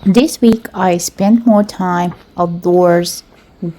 This week I spent more time outdoors,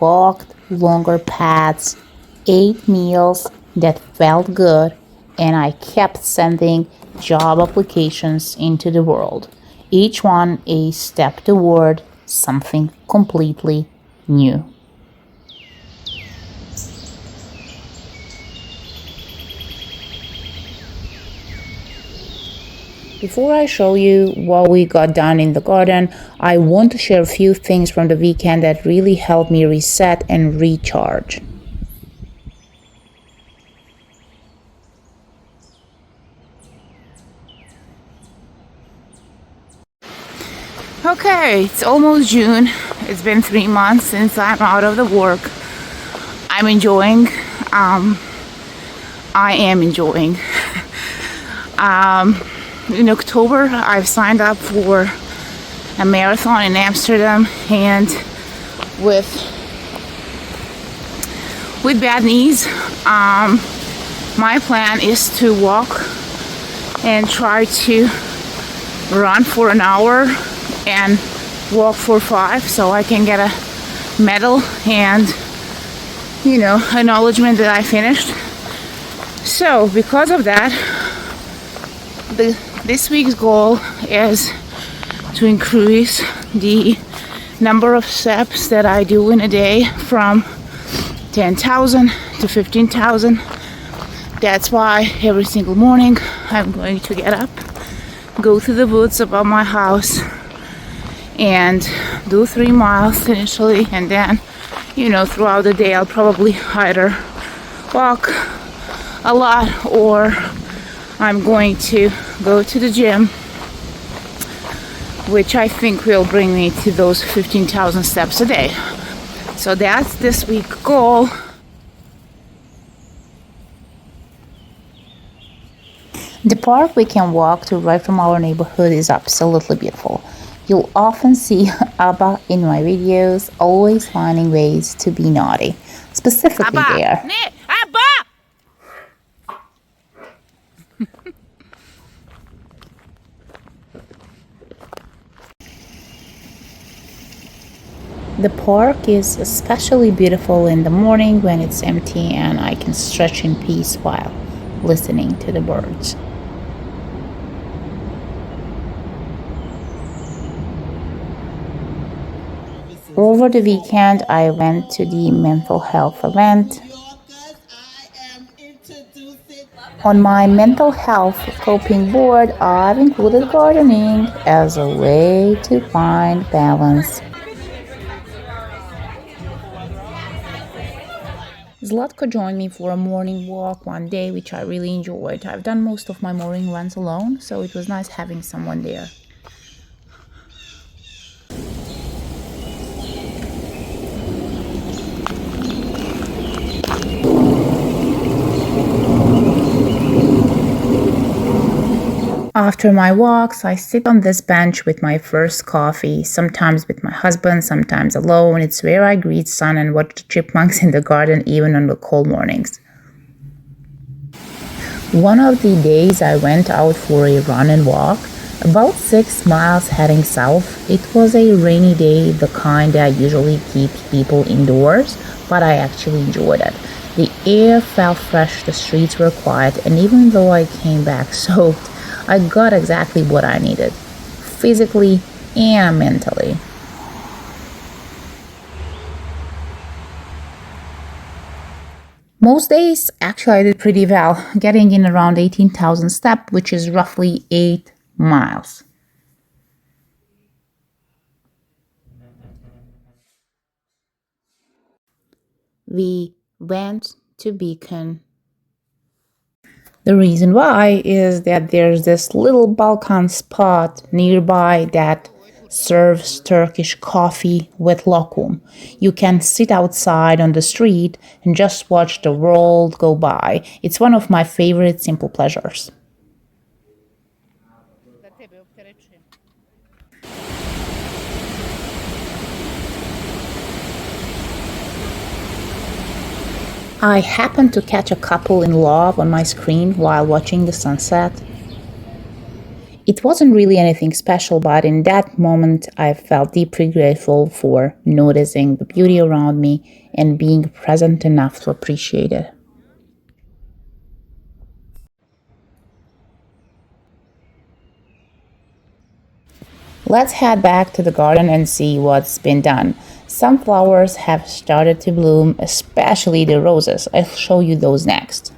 walked longer paths, ate meals that felt good, and I kept sending job applications into the world, each one a step toward something completely new. Before I show you what we got done in the garden, I want to share a few things from the weekend that really helped me reset and recharge. Okay, it's almost June. It's been 3 months since I'm out of the work. I'm enjoying. I am enjoying. In October, I've signed up for a marathon in Amsterdam, and with bad knees, my plan is to walk and try to run for an hour and walk for 5, so I can get a medal and acknowledgement that I finished. So because of that, this week's goal is to increase the number of steps that I do in a day from 10,000 to 15,000. That's why every single morning I'm going to get up, go to the woods above my house, and do 3 miles initially, and then throughout the day I'll probably either walk a lot or I'm going to go to the gym, which I think will bring me to those 15,000 steps a day. So that's this week's goal. The park we can walk to right from our neighborhood is absolutely beautiful. You'll often see Abba in my videos, always finding ways to be naughty, specifically Abba. there. Abba! The park is especially beautiful in the morning when it's empty and I can stretch in peace while listening to the birds. Over the weekend, I went to the mental health event. On my mental health coping board, I've included gardening as a way to find balance. Zlatko joined me for a morning walk one day, which I really enjoyed. I've done most of my morning runs alone, so it was nice having someone there. After my walks, I sit on this bench with my first coffee, sometimes with my husband, sometimes alone. It's where I greet sun and watch the chipmunks in the garden, even on the cold mornings. One of the days I went out for a run and walk, about 6 miles heading south. It was a rainy day, the kind that usually keeps people indoors, but I actually enjoyed it. The air felt fresh, the streets were quiet, and even though I came back soaked, I got exactly what I needed, physically and mentally. Most days, actually, I did pretty well, getting in around 18,000 steps, which is roughly 8 miles. We went to Beacon. The reason why is that there's this little Balkan spot nearby that serves Turkish coffee with lokum. You can sit outside on the street and just watch the world go by. It's one of my favorite simple pleasures. I happened to catch a couple in love on my screen while watching the sunset. It wasn't really anything special, but in that moment, I felt deeply grateful for noticing the beauty around me and being present enough to appreciate it. Let's head back to the garden and see what's been done. Some flowers have started to bloom, especially the roses. I'll show you those next.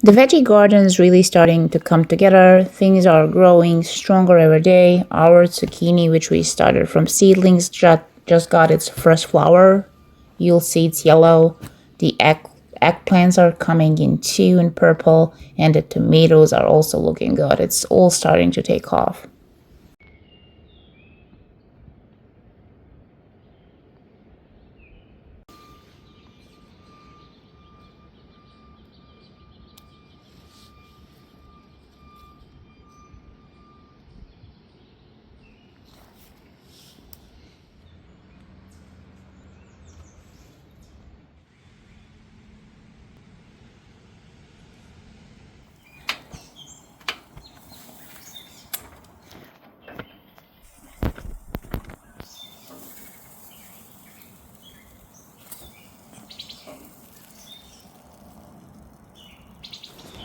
The veggie garden is really starting to come together. Things are growing stronger every day. Our zucchini, which we started from seedlings, just got its first flower. You'll see it's yellow. The eggplants are coming in too in purple, and the tomatoes are also looking good. It's all starting to take off.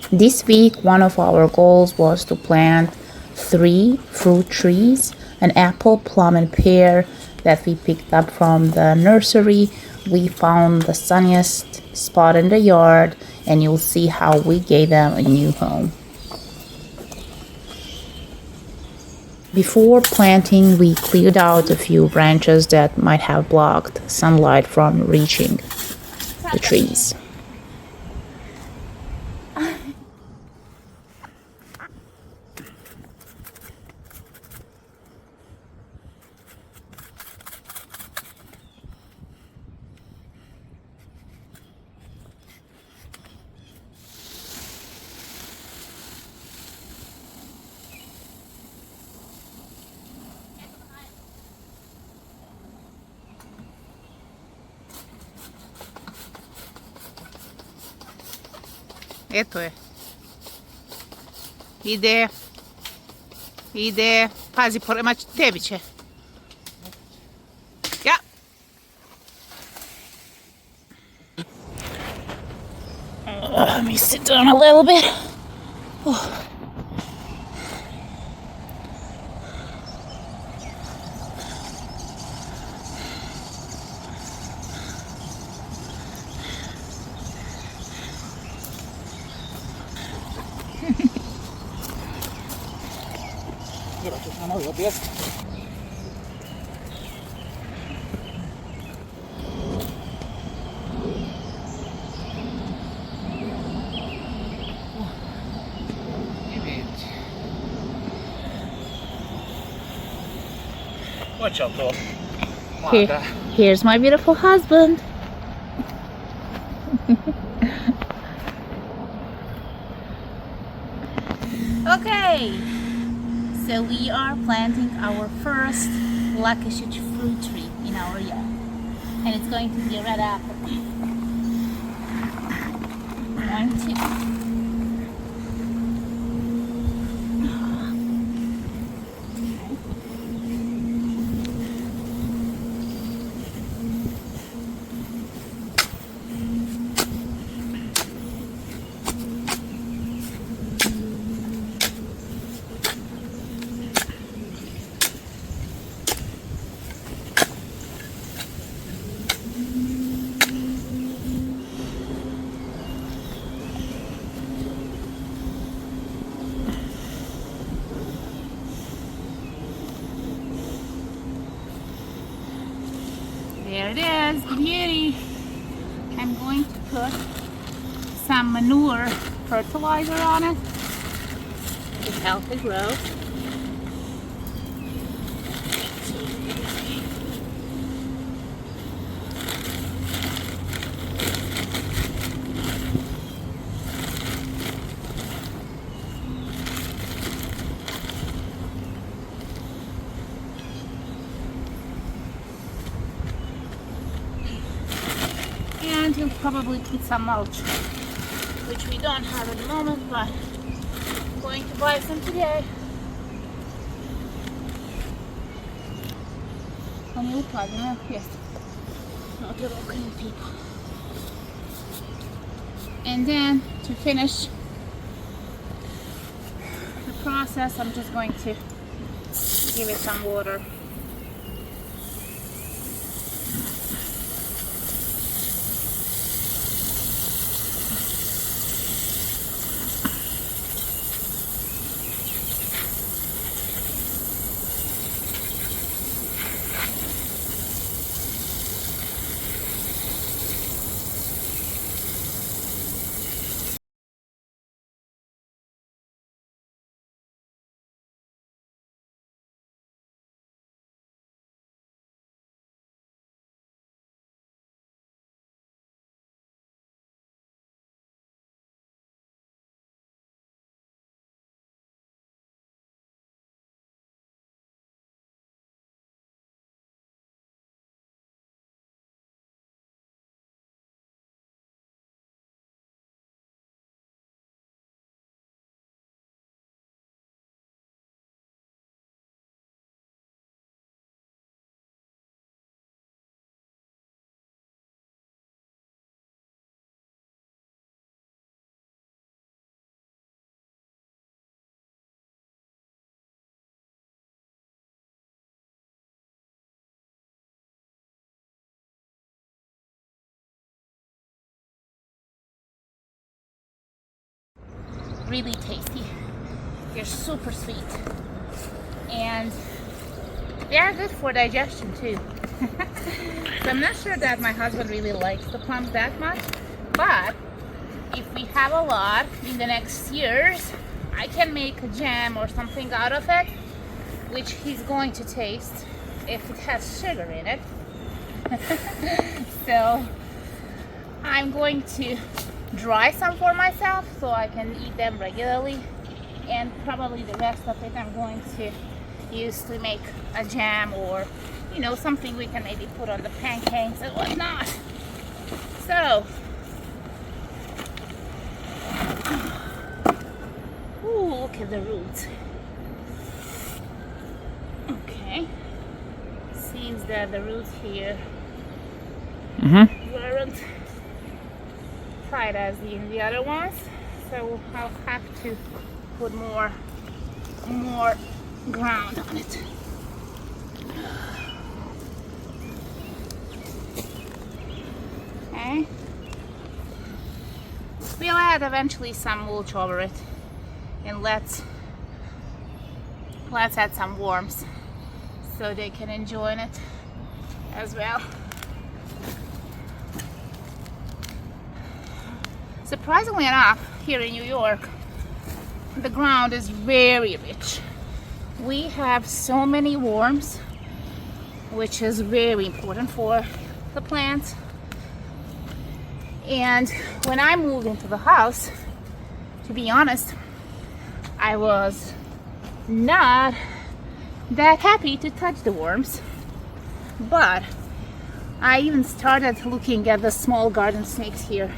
This week, one of our goals was to plant 3 fruit trees, an apple, plum, and pear that we picked up from the nursery. We found the sunniest spot in the yard, and you'll see how we gave them a new home. Before planting, we cleared out a few branches that might have blocked sunlight from reaching the trees. Eto je. Ide. Pazi, tebi će. Ja. Let me sit down a little bit. Here's my beautiful husband. Okay, so we are planting our first Turkish fruit tree in our yard, and it's going to be a red apple. 1, 2. There it is, the beauty. I'm going to put some manure fertilizer on it to help it grow. can probably put some mulch, which we don't have at the moment, but I'm going to buy some today. Oni upadną, jest. No to local people. And then to finish the process, I'm just going to give it some water. Really tasty. They're super sweet, and they are good for digestion too. So I'm not sure that my husband really likes the plums that much, but if we have a lot in the next years, I can make a jam or something out of it, which he's going to taste if it has sugar in it. So I'm going to dry some for myself so I can eat them regularly, and probably the rest of it I'm going to use to make a jam, or you know, something we can maybe put on the pancakes and whatnot. So ooh, look at the roots. Okay, seems that the roots here weren't tight as the other ones, so I'll have to put more ground on it. Okay, we'll add eventually some mulch over it, and let's add some worms so they can enjoy it as well. Surprisingly enough, here in New York, the ground is very rich. We have so many worms, which is very important for the plants. And when I moved into the house, to be honest, I was not that happy to touch the worms. But I even started looking at the small garden snakes here.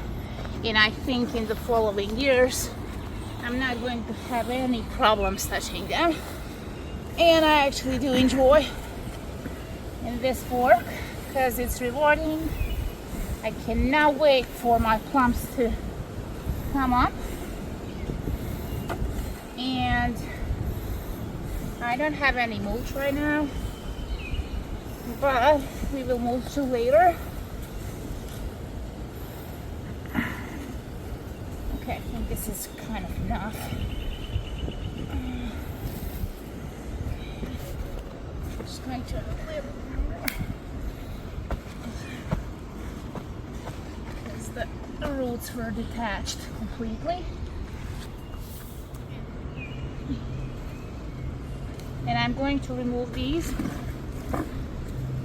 And I think in the following years, I'm not going to have any problems touching them. And I actually do enjoy in this work because it's rewarding. I cannot wait for my plums to come up. And I don't have any mulch right now, but we will mulch later. Okay, I think this is kind of enough. Just going to add a little more because the roots were detached completely. And I'm going to remove these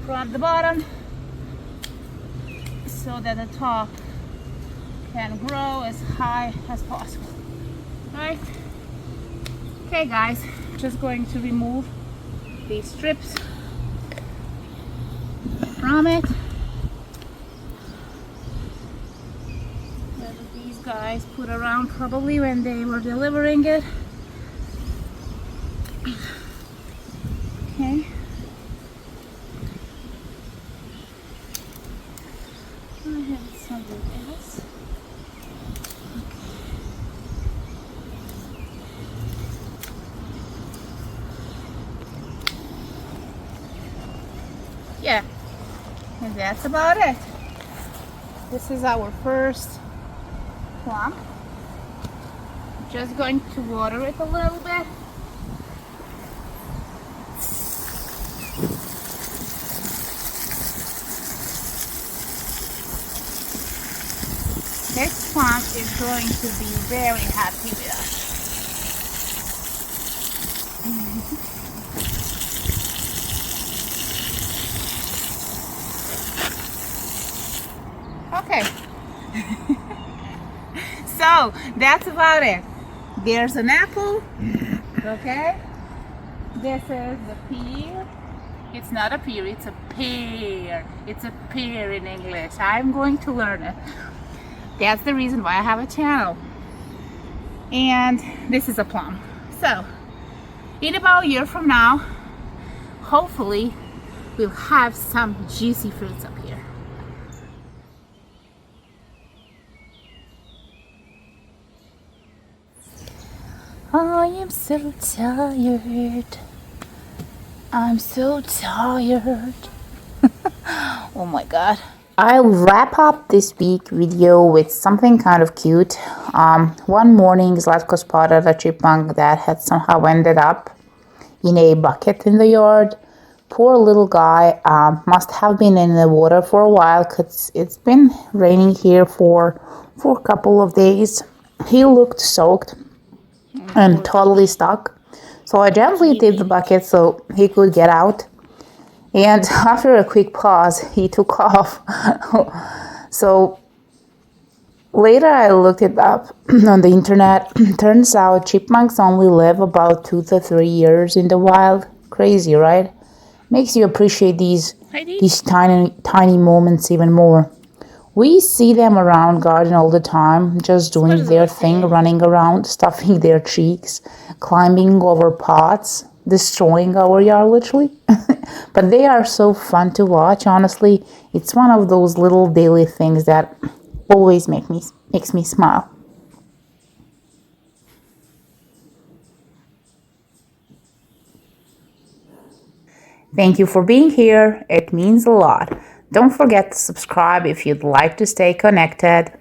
from the bottom so that the top can grow as high as possible. Right? Okay guys, just going to remove these strips from it. guys put around probably when they were delivering it. Okay. I have something else. Yeah, and that's about it. This is our first plum. Just going to water it a little bit. This plum is going to be very happy with us. Okay. So that's about it. There's an apple. Okay. This is the pear. It's not a pear, it's a pear. It's a pear in English. I'm going to learn it. That's the reason why I have a channel. And this is a plum. So in about a year from now, hopefully we'll have some juicy fruits up here. I am so tired. I'm so tired. Oh my god. I'll wrap up this week video with something kind of cute. One morning Zlatko spotted a chipmunk that had somehow ended up in a bucket in the yard. Poor little guy must have been in the water for a while because it's been raining here for a couple of days. He looked soaked and totally stuck. So I gently tipped the bucket so he could get out. And after a quick pause, he took off. So later I looked it up on the internet. Turns out chipmunks only live about 2 to 3 years in the wild. Crazy, right? Makes you appreciate these tiny moments even more. We see them around garden all the time, just doing their thing, running around, stuffing their cheeks, climbing over pots, destroying our yard literally. But they are so fun to watch, honestly. It's one of those little daily things that always makes me smile. Thank you for being here. It means a lot. Don't forget to subscribe if you'd like to stay connected.